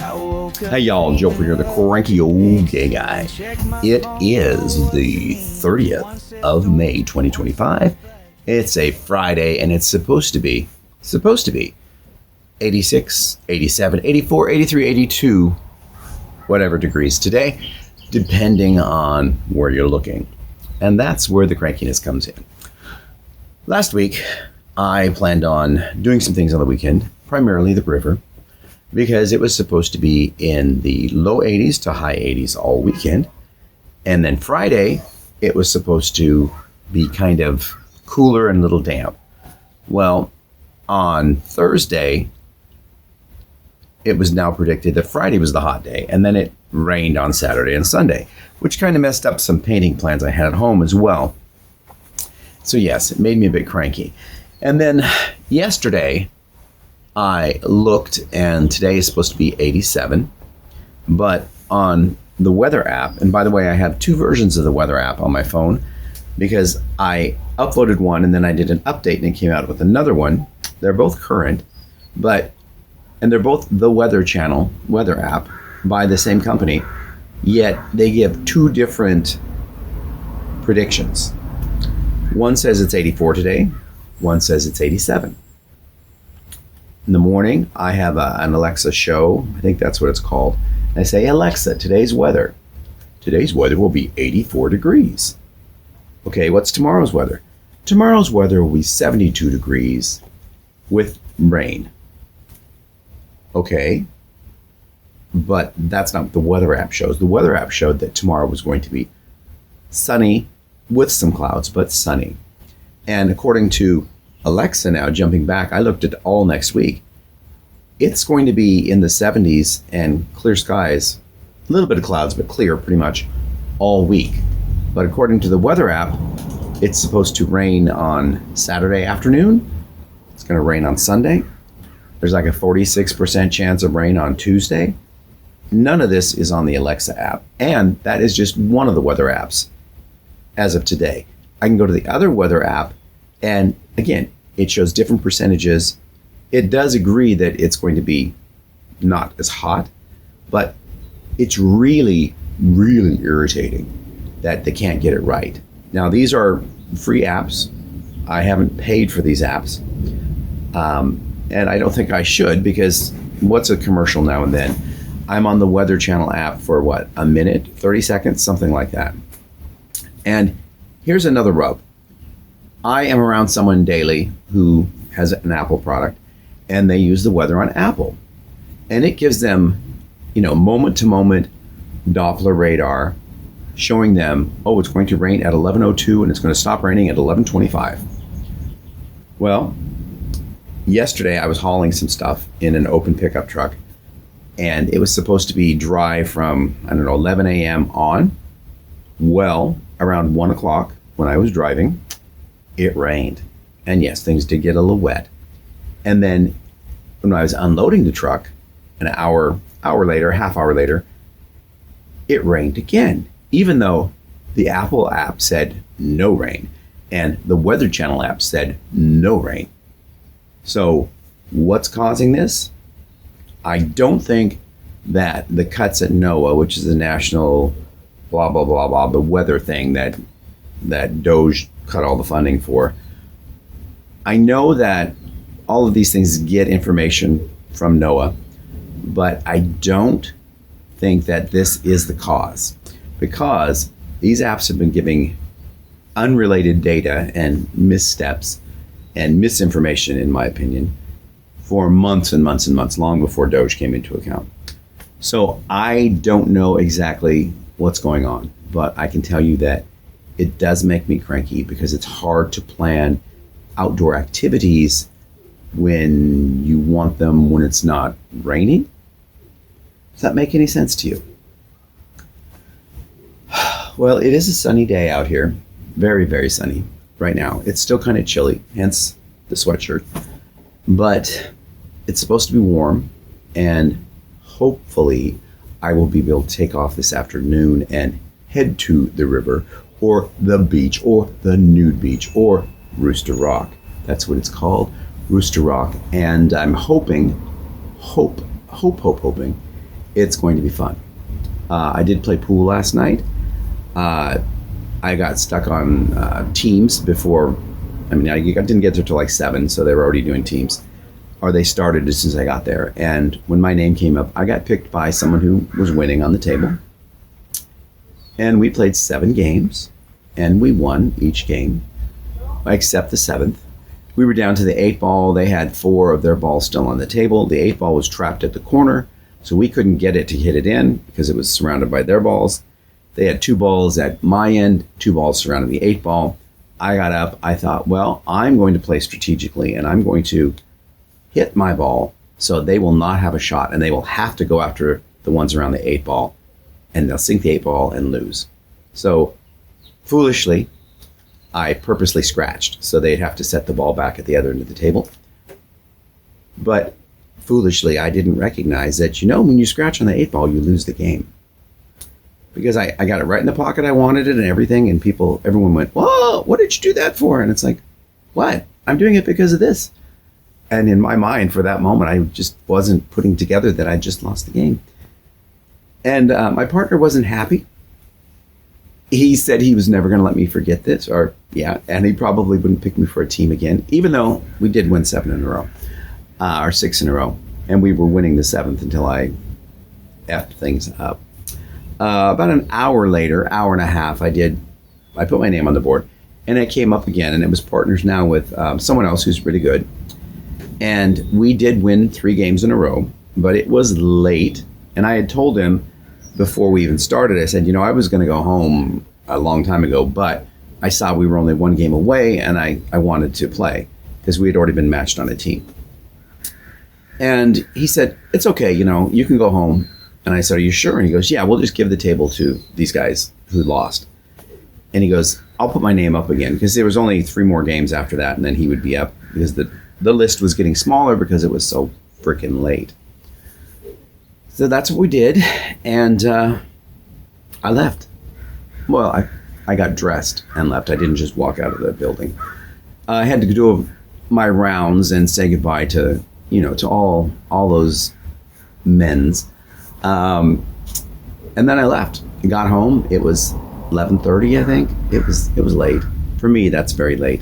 Hey y'all, Joefer here, the cranky old gay guy. It is the 30th of May 2025. It's a Friday and it's supposed to be 86, 87, 84, 83, 82, whatever degrees today, depending on where you're looking. And that's where the crankiness comes in. Last week, I planned on doing some things on the weekend, primarily the river, because it was supposed to be in the low 80s to high 80s all weekend. And then Friday, it was supposed to be kind of cooler and a little damp. Well, on Thursday, it was now predicted that Friday was the hot day, and then it rained on Saturday and Sunday, which kind of messed up some painting plans I had at home as well. So yes, it made me a bit cranky. And then yesterday, I looked, and today is supposed to be 87, but on the weather app, and by the way, I have two versions of the weather app on my phone because I uploaded one and then I did an update and it came out with another one. They're both current, and they're both the Weather Channel weather app by the same company, yet they give two different predictions. One says it's 84 today, one says it's 87. In the morning, I have an Alexa show. I think that's what it's called. I say, Alexa, today's weather. Today's weather will be 84 degrees. Okay, what's tomorrow's weather? Tomorrow's weather will be 72 degrees with rain. Okay, but that's not what the weather app shows. The weather app showed that tomorrow was going to be sunny with some clouds, but sunny. And according to Alexa now, jumping back, I looked at all next week. It's going to be in the 70s and clear skies, a little bit of clouds, but clear pretty much all week. But according to the weather app, it's supposed to rain on Saturday afternoon. It's going to rain on Sunday. There's like a 46% chance of rain on Tuesday. None of this is on the Alexa app. And that is just one of the weather apps as of today. I can go to the other weather app, and again, it shows different percentages. It does agree that it's going to be not as hot, but it's really, really irritating that they can't get it right. Now, these are free apps. I haven't paid for these apps. And I don't think I should, because what's a commercial now and then? I'm on the Weather Channel app for what, a minute, 30 seconds, something like that. And here's another rub. I am around someone daily who has an Apple product, and they use the weather on Apple. And it gives them, moment-to-moment Doppler radar showing them, oh, it's going to rain at 11:02 and it's going to stop raining at 11:25. Well, yesterday I was hauling some stuff in an open pickup truck, and it was supposed to be dry from, 11 a.m. on. Well, around 1 o'clock when I was driving, it rained. And yes, things did get a little wet. And then when I was unloading the truck, an hour later, half hour later, it rained again, even though the Apple app said no rain and the Weather Channel app said no rain. So what's causing this? I don't think that the cuts at NOAA, which is the national blah, blah, blah, blah, the weather thing that Doge cut all the funding for. I know that all of these things get information from NOAA, but I don't think that this is the cause, because these apps have been giving unrelated data and missteps and misinformation, in my opinion, for months and months and months, long before Doge came into account. So I don't know exactly what's going on, but I can tell you that it does make me cranky, because it's hard to plan outdoor activities when you want them when it's not raining. Does that make any sense to you? Well, it is a sunny day out here. Very, very sunny right now. It's still kind of chilly, hence the sweatshirt. But it's supposed to be warm, and hopefully I will be able to take off this afternoon and head to the river or the beach or the nude beach or Rooster Rock. That's what it's called, Rooster Rock. And I'm hoping It's going to be fun. I did play pool last night. I got stuck on teams before. I mean, I didn't get there till like 7, so they were already doing teams. Or they started as soon as I got there. And when my name came up, I got picked by someone who was winning on the table. And we played 7 games, and we won each game, except the 7th. We were down to the 8 ball. They had 4 of their balls still on the table. The 8 ball was trapped at the corner, so we couldn't get it to hit it in because it was surrounded by their balls. They had 2 balls at my end, 2 balls surrounding the 8 ball. I got up. I thought, well, I'm going to play strategically, and I'm going to hit my ball so they will not have a shot, and they will have to go after the ones around the 8 ball, and they'll sink the 8 ball and lose. So foolishly, I purposely scratched so they'd have to set the ball back at the other end of the table. But foolishly, I didn't recognize that, when you scratch on the 8 ball, you lose the game. Because I got it right in the pocket I wanted it and everything, and everyone went, whoa, what did you do that for? And it's like, what? I'm doing it because of this. And in my mind, for that moment, I just wasn't putting together that I just lost the game. And my partner wasn't happy. He said he was never going to let me forget this, and he probably wouldn't pick me for a team again, even though we did win 7 in a row, or 6 in a row. And we were winning the 7th until I effed things up. About an hour later, hour and a half, I put my name on the board, and it came up again, and it was partners now with someone else who's pretty good. And we did win 3 games in a row, but it was late. And I had told him before we even started, I said, I was going to go home a long time ago, but I saw we were only 1 game away, and I wanted to play because we had already been matched on a team. And he said, it's okay, you can go home. And I said, are you sure? And he goes, yeah, we'll just give the table to these guys who lost. And he goes, I'll put my name up again, because there was only 3 more games after that, and then he would be up, because the list was getting smaller because it was so freaking late. So that's what we did, and I left. Well, I got dressed and left. I didn't just walk out of the building. I had to do my rounds and say goodbye to, to all those men's. And then I left. I got home. It was 11:30, I think. It was late. For me, that's very late.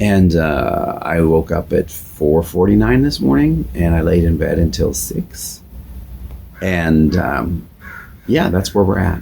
And I woke up at 4:49 this morning, and I laid in bed until 6. And that's where we're at.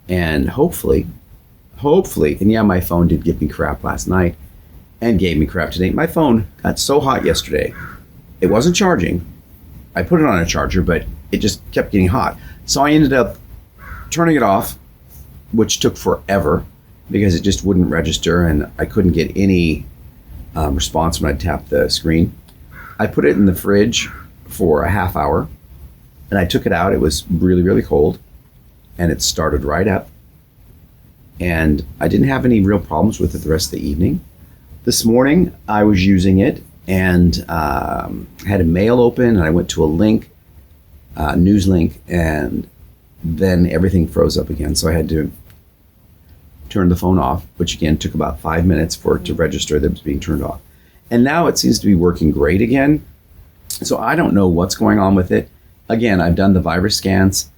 And hopefully, and my phone did give me crap last night and gave me crap today. My phone got so hot yesterday, it wasn't charging. I put it on a charger, but it just kept getting hot. So I ended up turning it off, which took forever because it just wouldn't register, and I couldn't get any response when I tapped the screen. I put it in the fridge for a half hour, and I took it out. It was really, really cold, and it started right up. And I didn't have any real problems with it the rest of the evening. This morning, I was using it, and I had a mail open, and I went to a link, news link, and then everything froze up again. So I had to turn the phone off, which again took about 5 minutes for it to register that it was being turned off. And now it seems to be working great again. So I don't know what's going on with it. Again, I've done the virus scans.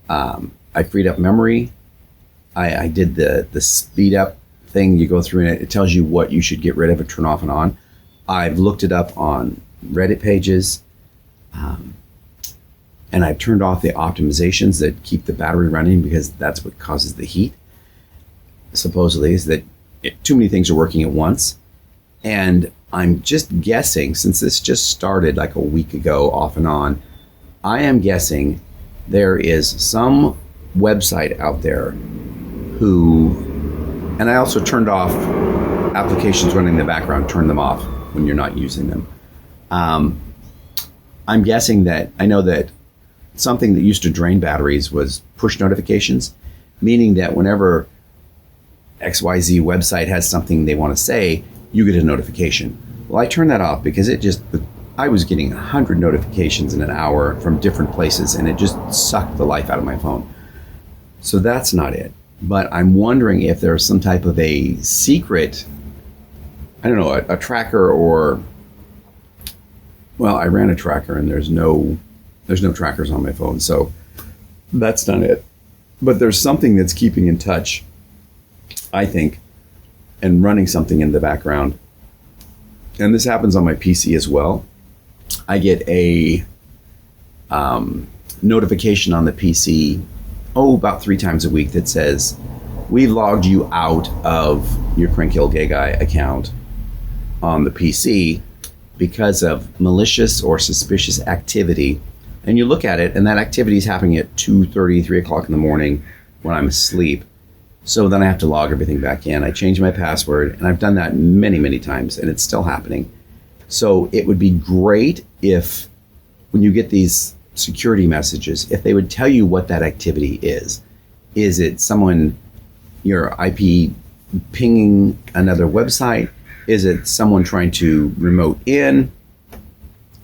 I freed up memory. I did the speed up thing. You go through and it tells you what you should get rid of or turn off and on. I've looked it up on Reddit pages, and I've turned off the optimizations that keep the battery running, because that's what causes the heat. Supposedly is that too many things are working at once. And I'm just guessing, since this just started like a week ago off and on, I am guessing there is some website out there and I also turned off applications running in the background, turn them off when you're not using them. I'm guessing that I know that something that used to drain batteries was push notifications, meaning that whenever XYZ website has something they want to say, you get a notification. Well, I turned that off because I was getting 100 notifications in an hour from different places, and it just sucked the life out of my phone. So that's not it. But I'm wondering if there's some type of a secret, I don't know, a tracker, or, well, I ran a tracker and there's no There's no trackers on my phone, so that's not it. But there's something that's keeping in touch, I think, and running something in the background. And this happens on my PC as well. I get a notification on the PC, about 3 times a week that says, we've logged you out of your Cranky Gay Guy account on the PC because of malicious or suspicious activity. And you look at it, and that activity is happening at 2:30, 3 o'clock in the morning when I'm asleep. So then I have to log everything back in. I change my password, and I've done that many, many times, and it's still happening. So it would be great if, when you get these security messages, if they would tell you what that activity is. Is it someone, your IP pinging another website? Is it someone trying to remote in?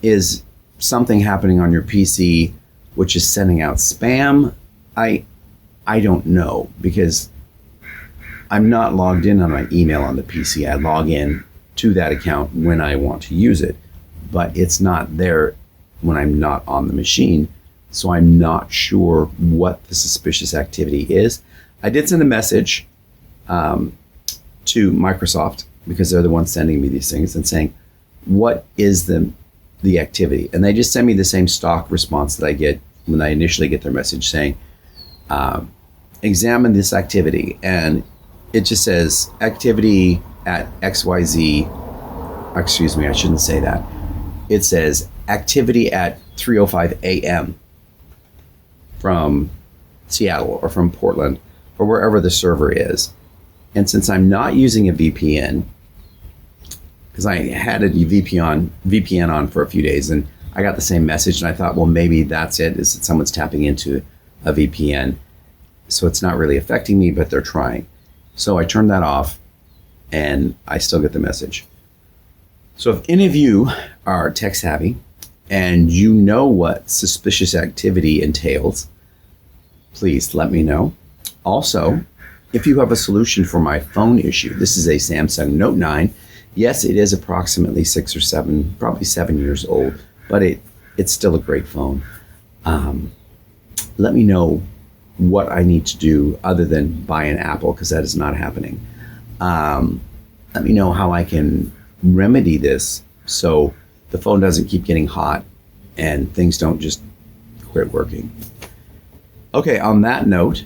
Is something happening on your PC which is sending out spam? I don't know, because I'm not logged in on my email on the PC. I log in to that account when I want to use it, but it's not there when I'm not on the machine. So I'm not sure what the suspicious activity is. I did send a message to Microsoft, because they're the ones sending me these things, and saying, what is the activity? And they just send me the same stock response that I get when I initially get their message saying, examine this activity. And it just says activity at XYZ. Excuse me, I shouldn't say that. It says activity at 3:05 a.m. from Seattle or from Portland or wherever the server is. And since I'm not using a VPN, because I had a VPN on for a few days, and I got the same message, and I thought, well, maybe that's it, is that someone's tapping into a VPN. So it's not really affecting me, but they're trying. So I turned that off, and I still get the message. So if any of you are tech savvy and you know what suspicious activity entails, please let me know. Also, if you have a solution for my phone issue, this is a Samsung Note 9. Yes, it is approximately 6 or 7, probably 7 years old, but it's still a great phone. Let me know what I need to do other than buy an Apple, because that is not happening. Let me know how I can remedy this so the phone doesn't keep getting hot and things don't just quit working. Okay, on that note,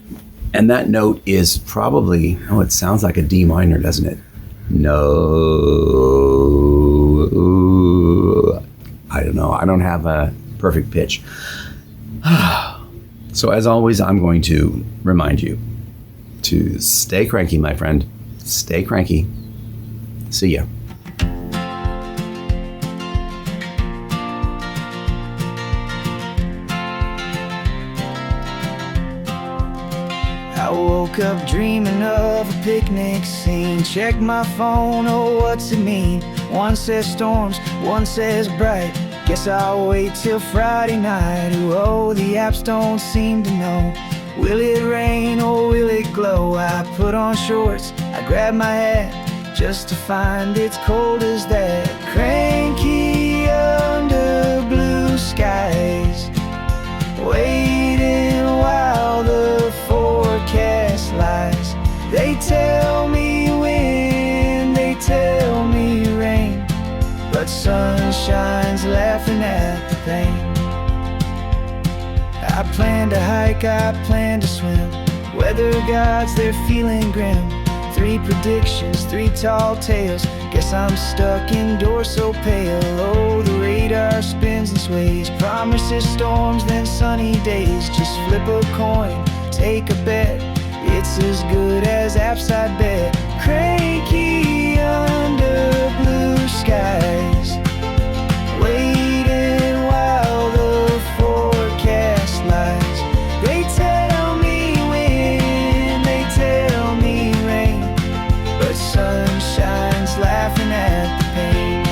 and that note is probably, it sounds like a D minor, doesn't it? No, I don't know. I don't have a perfect pitch. So as always, I'm going to remind you to stay cranky, my friend. Stay cranky. See ya. I woke up dreaming of a picnic scene. Check my phone, oh what's it mean? One says storms, one says bright. Guess I'll wait till Friday night. Oh, the apps don't seem to know. Will it rain or will it glow? I put on shorts, I grab my hat, just to find it's cold as that. Cranky under blue skies, waiting while the forecast lies. They tell me wind, they tell me rain, but sun shines laughing at the pain. I plan to hike, I plan to swim. Weather gods, they're feeling grim. 3 predictions, 3 tall tales. Guess I'm stuck indoors so pale. Oh, the radar spins and sways. Promises storms, then sunny days. Just flip a coin, take a bet. It's as good as apps, I bet. Cranky under blue skies, waiting while the forecast lies. They tell me wind, they tell me rain, but sun shines laughing at the pain.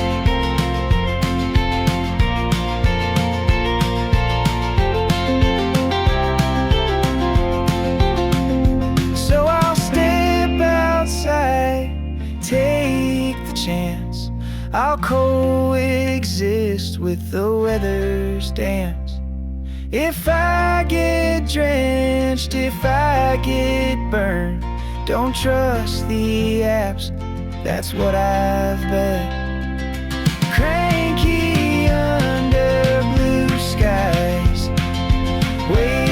So I'll step outside, take the chance. I'll coexist with the weather's dance. If I get drenched, if I get burned, don't trust the apps, that's what I've bet. Cranky under blue skies, waiting